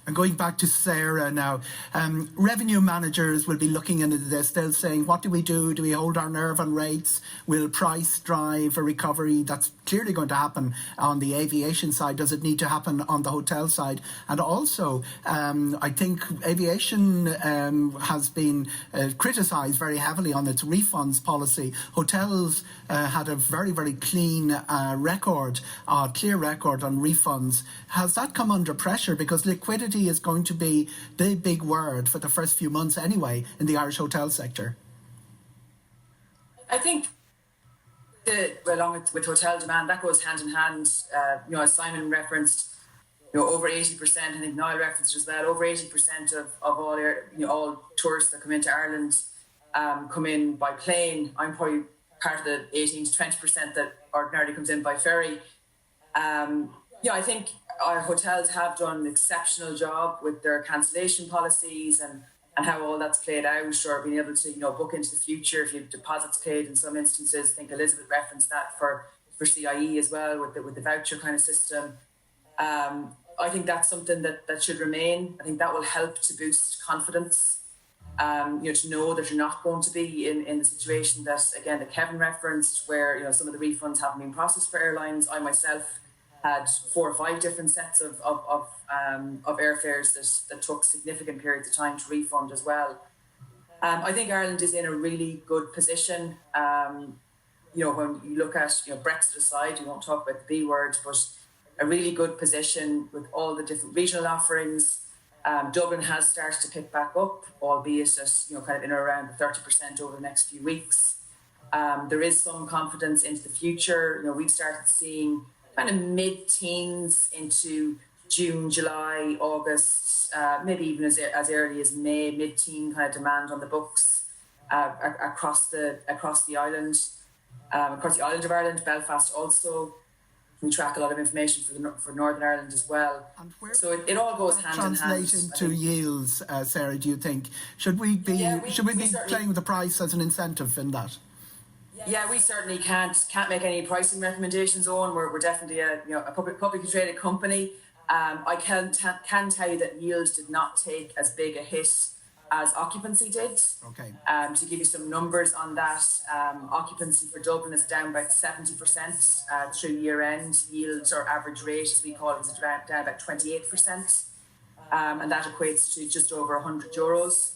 And going back to Sarah now, revenue managers will be looking into this. They'll saying, what do we do? Do we hold our nerve on rates? Will price drive a recovery? That's clearly going to happen on the aviation side. Does it need to happen on the hotel side? And also, I think aviation has been criticised very heavily on its refunds policy. Hotels had a very, very clean clear record on refunds. Has that come under pressure? Because liquidity is going to be the big word for the first few months anyway in the Irish hotel sector. I think along with hotel demand, that goes hand in hand. As Simon referenced, over 80%, I think Niall referenced as well, over 80% of all tourists that come into Ireland come in by plane. I'm probably part of the 18 to 20% that ordinarily comes in by ferry. I think our hotels have done an exceptional job with their cancellation policies and how all that's played out, or being able to book into the future if you have deposits paid in some instances. I think Elizabeth referenced that for CIE as well with the voucher kind of system. I think that's something that should remain. I think that will help to boost confidence. To know that you're not going to be in the situation that Kevin referenced, where some of the refunds haven't been processed for airlines. I myself had 4 or 5 different sets of airfares that took significant periods of time to refund as well. I think Ireland is in a really good position. When you look at Brexit aside, you won't talk about the B word, but a really good position with all the different regional offerings. Dublin has started to pick back up, albeit at kind of in or around the 30% over the next few weeks. There is some confidence into the future. We've started seeing kind of mid-teens into June, July, August, maybe even as early as May, mid-teen kind of demand on the books across the island, across the island of Ireland. Belfast also. We track a lot of information for Northern Ireland as well. So it all goes hand in hand. Translate into yields, Sarah, do you think? Should we be playing with the price as an incentive in that? Yeah, we certainly can't make any pricing recommendations on. We're definitely a publicly traded company. I can tell you that yield did not take as big a hit as occupancy did. Okay. To give you some numbers on that, occupancy for Dublin is down about 70% through year end. Yields, or average rate as we call it, is down about 28%. And that equates to just over €100.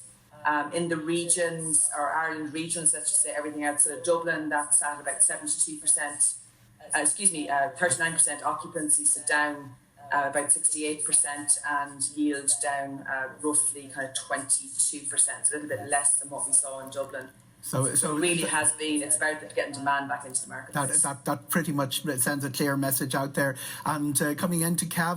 In the regions, or Ireland regions, let's just say everything outside of Dublin, that's at about 39% occupancy, so down about 68%, and yield down roughly kind of 22%, a little bit less than what we sasaw in Dublin. So it really has been, it's about getting demand back into the market. That pretty much sends a clear message out there. And coming into Cav,